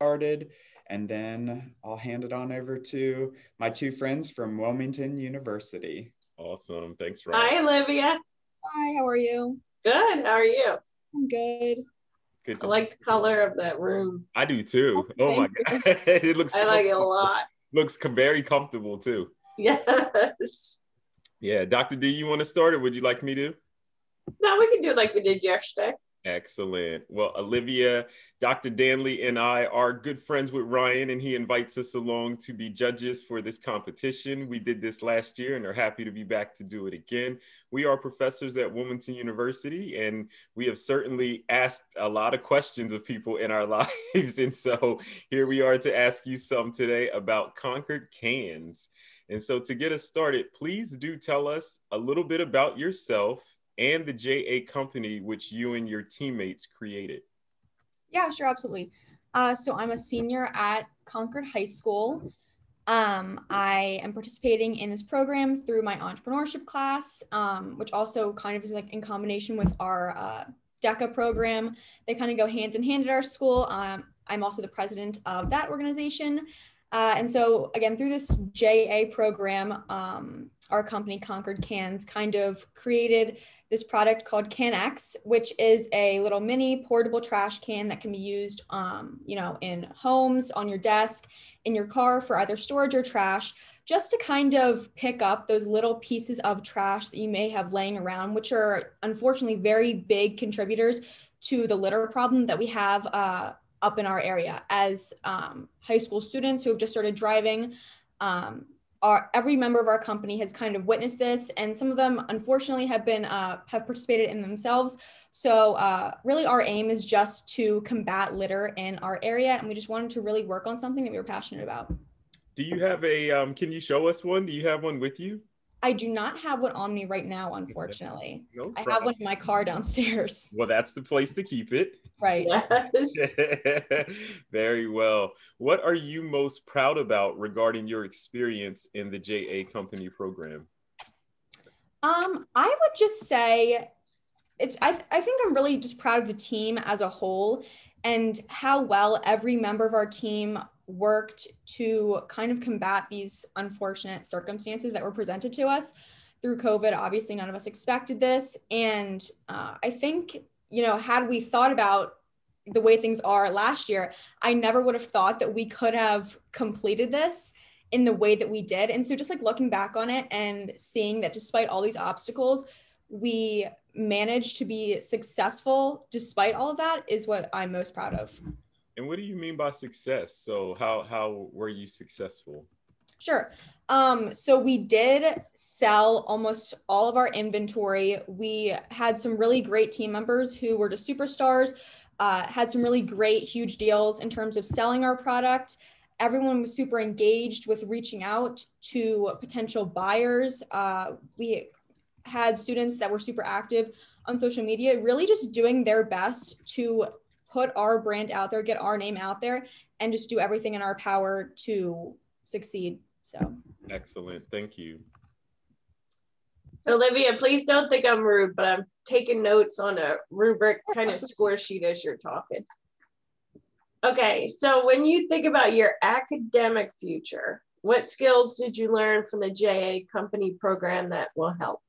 started, and then I'll hand it on over to my two friends from Wilmington University. Awesome. Thanks, Ryan. Hi, Olivia. Hi, how are you? Good. How are you? I'm good. Good I like the color of that room. I do too. Oh my God. It looks I like it a lot. Looks very comfortable too. Yes. Yeah. Dr. D, you want to start or would you like me to? No, we can do it like we did yesterday. Excellent. Well, Olivia, Dr. Danley, and I are good friends with Ryan, and he invites us along to be judges for this competition. We did this last year and are happy to be back to do it again. We are professors at Wilmington University, and we have certainly asked a lot of questions of people in our lives. And so here we are to ask you some today about Concord cans. And so to get us started, please do tell us a little bit about yourself and the JA company which you and your teammates created. Yeah, sure, absolutely. So I'm a senior at Concord High School. I am participating in this program through my entrepreneurship class, which also kind of is like in combination with our DECA program. They kind of go hand in hand at our school. I'm also the president of that organization. And so again, through this JA program, our company Concord Cans kind of created this product called CanX, which is a little mini portable trash can that can be used, in homes, on your desk, in your car for either storage or trash, just to kind of pick up those little pieces of trash that you may have laying around, which are unfortunately very big contributors to the litter problem that we have up in our area. As high school students who have just started driving, every member of our company has kind of witnessed this, and some of them unfortunately have participated in themselves. So really our aim is just to combat litter in our area, and we just wanted to really work on something that we were passionate about. Do you have can you show us one? Do you have one with you? I do not have one on me right now, unfortunately. No I have one in my car downstairs. Well, that's the place to keep it. Right. Yes. Very well. What are you most proud about regarding your experience in the JA company program? I would just say I think I'm really just proud of the team as a whole and how well every member of our team worked to kind of combat these unfortunate circumstances that were presented to us through COVID. Obviously, none of us expected this. And I think, had we thought about the way things are last year, I never would have thought that we could have completed this in the way that we did. And so just like looking back on it and seeing that despite all these obstacles, we managed to be successful despite all of that is what I'm most proud of. And what do you mean by success? So how were you successful? Sure. So we did sell almost all of our inventory. We had some really great team members who were just superstars, had some really great, huge deals in terms of selling our product. Everyone was super engaged with reaching out to potential buyers. We had students that were super active on social media, really just doing their best to put our brand out there, get our name out there, and just do everything in our power to succeed. So excellent. Thank you. Olivia, please don't think I'm rude, but I'm taking notes on a rubric kind of score sheet as you're talking. Okay, so when you think about your academic future, what skills did you learn from the JA company program that will help?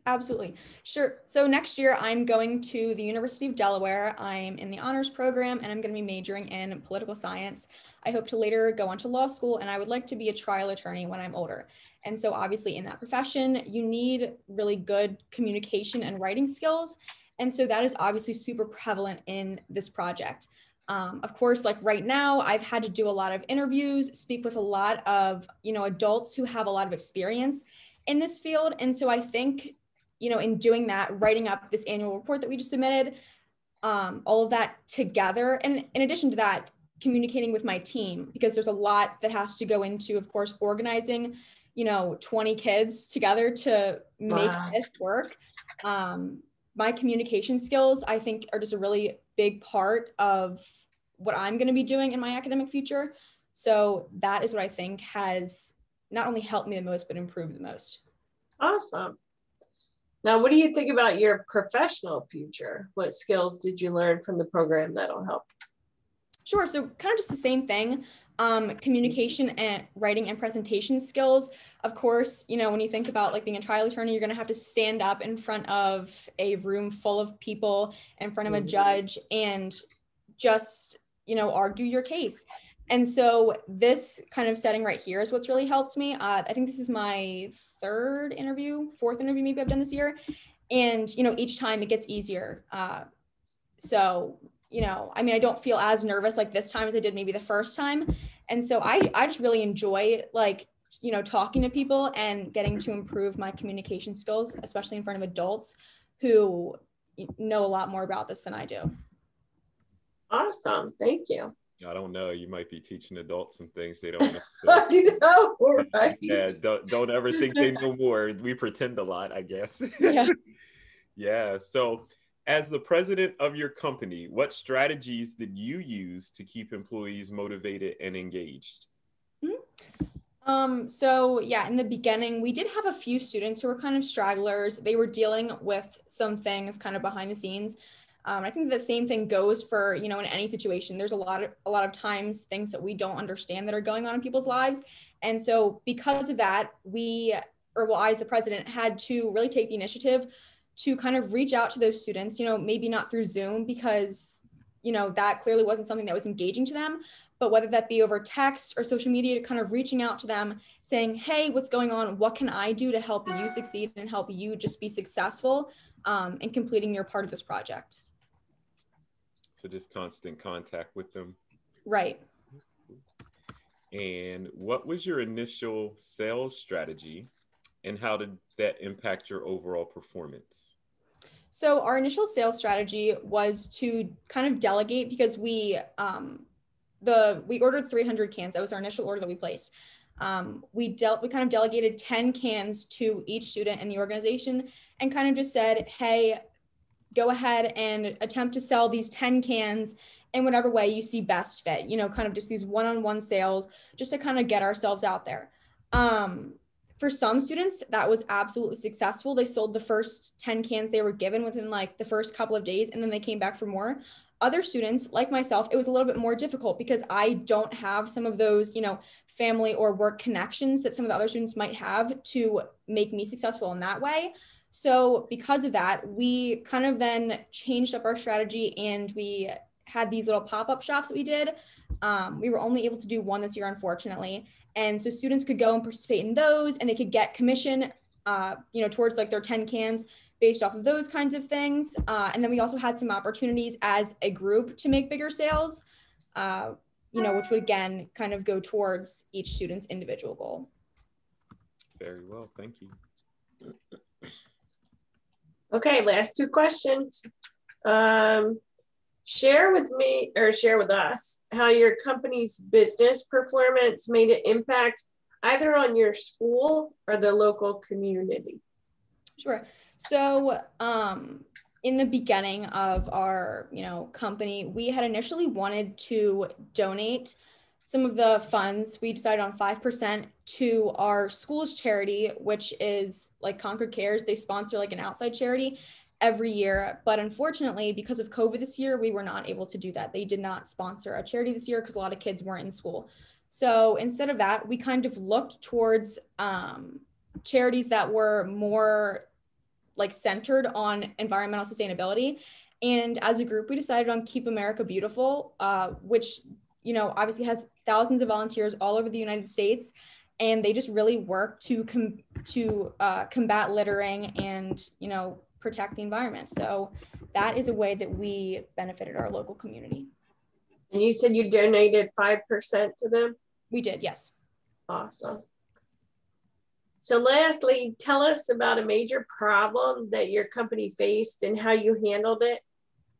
Absolutely. Sure. So next year I'm going to the University of Delaware. I'm in the honors program and I'm going to be majoring in political science. I hope to later go on to law school, and I would like to be a trial attorney when I'm older. And so obviously in that profession, you need really good communication and writing skills. And so that is obviously super prevalent in this project. Of course, like right now, I've had to do a lot of interviews, speak with a lot of, adults who have a lot of experience in this field. And so I think, in doing that, writing up this annual report that we just submitted, all of that together. And in addition to that, communicating with my team, because there's a lot that has to go into, of course, organizing, 20 kids together to make this work. My communication skills, I think, are just a really big part of what I'm going to be doing in my academic future. So that is what I think has not only helped me the most, but improved the most. Awesome. Now, what do you think about your professional future? What skills did you learn from the program that'll help? Sure. So kind of just the same thing. Communication and writing and presentation skills. Of course, you know, when you think about like being a trial attorney, you're going to have to stand up in front of a room full of people, in front of a judge, and just, you know, argue your case. And so this kind of setting right here is what's really helped me. I think this is my fourth interview maybe I've done this year. And, you know, each time it gets easier. So, you know, I mean, I don't feel as nervous like this time as I did maybe the first time. And so I just really enjoy like, you know, talking to people and getting to improve my communication skills, especially in front of adults who know a lot more about this than I do. Awesome. Thank you. I don't know. You might be teaching adults some things they don't know. I know, right? Yeah, don't ever think they know more. We pretend a lot, I guess. Yeah. Yeah. So as the president of your company, what strategies did you use to keep employees motivated and engaged? So yeah, in the beginning, we did have a few students who were kind of stragglers. They were dealing with some things kind of behind the scenes. I think the same thing goes for, you know, in any situation. There's a lot of times things that we don't understand that are going on in people's lives. And so because of that, I as the president had to really take the initiative to kind of reach out to those students, you know, maybe not through Zoom because, you know, that clearly wasn't something that was engaging to them, but whether that be over text or social media, to kind of reaching out to them saying, hey, what's going on? What can I do to help you succeed and help you just be successful in completing your part of this project? So just constant contact with them. Right. And what was your initial sales strategy and how did that impact your overall performance? So our initial sales strategy was to kind of delegate because we ordered 300 cans. That was our initial order that we placed. We kind of delegated 10 cans to each student in the organization and kind of just said, hey, go ahead and attempt to sell these 10 cans in whatever way you see best fit, you know, kind of just these one-on-one sales just to kind of get ourselves out there. For some students, that was absolutely successful. They sold the first 10 cans they were given within like the first couple of days, and then they came back for more. Other students, like myself, it was a little bit more difficult because I don't have some of those, you know, family or work connections that some of the other students might have to make me successful in that way. So because of that, we kind of then changed up our strategy and we had these little pop-up shops that we did. We were only able to do one this year, unfortunately. And so students could go and participate in those and they could get commission, you know, towards like their 10 cans based off of those kinds of things. And then we also had some opportunities as a group to make bigger sales, you know, which would again kind of go towards each student's individual goal. Very well, thank you. Okay, last two questions. Share with me or share with us how your company's business performance made an impact either on your school or the local community. Sure. So in the beginning of our, you know, company, we had initially wanted to donate some of the funds. We decided on 5% to our school's charity, which is like Concord Cares. They sponsor like an outside charity every year. But unfortunately, because of COVID this year, we were not able to do that. They did not sponsor a charity this year because a lot of kids weren't in school. So instead of that, we kind of looked towards charities that were more like centered on environmental sustainability. And as a group, we decided on Keep America Beautiful, which, you know, obviously has thousands of volunteers all over the United States. And they just really work to combat littering and, you know, protect the environment. So that is a way that we benefited our local community. And you said you donated 5% to them? We did, yes. Awesome. So lastly, tell us about a major problem that your company faced and how you handled it.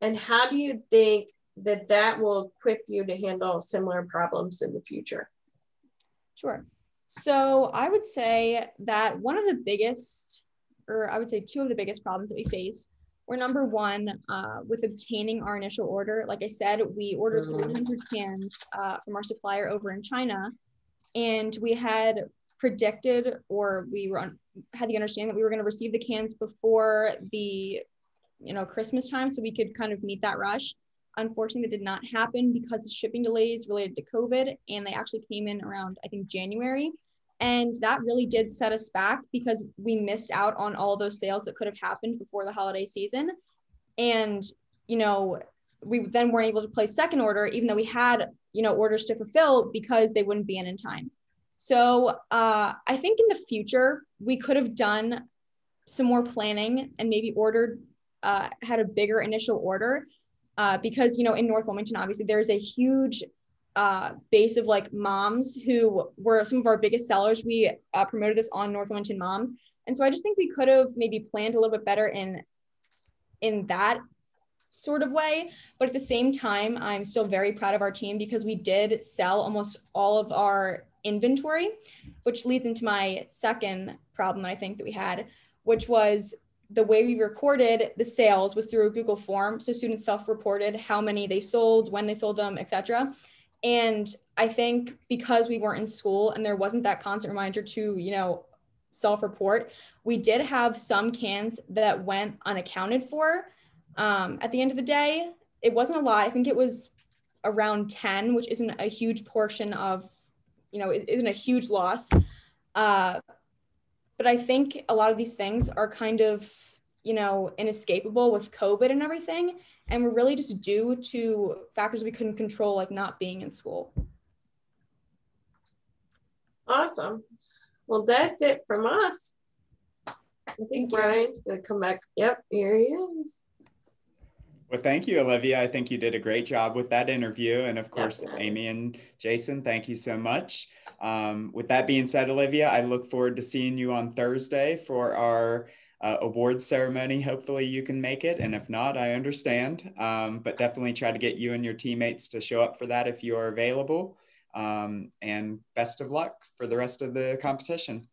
And how do you think that that will equip you to handle similar problems in the future? Sure. So I would say that one of the biggest, or I would say two of the biggest problems that we faced were number one, with obtaining our initial order. Like I said, we ordered 300 cans from our supplier over in China, and we had predicted, or had the understanding that we were going to receive the cans before the, you know, Christmas time, so we could kind of meet that rush. unfortunately, that did not happen because of shipping delays related to COVID. And they actually came in around, I think, January. And that really did set us back because we missed out on all those sales that could have happened before the holiday season. And, you know, we then weren't able to place second order, even though we had, you know, orders to fulfill because they wouldn't be in time. So I think in the future, we could have done some more planning and maybe ordered, had a bigger initial order because, you know, in North Wilmington, obviously there's a huge base of like moms who were some of our biggest sellers. We promoted this on North Wilmington Moms. And so I just think we could have maybe planned a little bit better in that sort of way. But at the same time, I'm still very proud of our team because we did sell almost all of our inventory, which leads into my second problem I think that we had, which was the way we recorded the sales was through a Google form. So students self-reported how many they sold, when they sold them, etc. And I think because we weren't in school and there wasn't that constant reminder to, you know, self-report, we did have some cans that went unaccounted for. At the end of the day, it wasn't a lot. I think it was around 10, which isn't a huge portion of, you know, it isn't a huge loss. But I think a lot of these things are kind of, you know, inescapable with COVID and everything. And we're really just due to factors we couldn't control, like not being in school. Awesome. Well, that's it from us. I think Brian's going to come back. Yep, here he is. Well, thank you, Olivia. I think you did a great job with that interview. And of course, Definitely. Amy and Jason, thank you so much. With that being said, Olivia, I look forward to seeing you on Thursday for our awards ceremony. Hopefully you can make it. And if not, I understand. But definitely try to get you and your teammates to show up for that if you are available. And best of luck for the rest of the competition.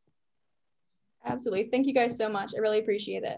Absolutely. Thank you guys so much. I really appreciate it.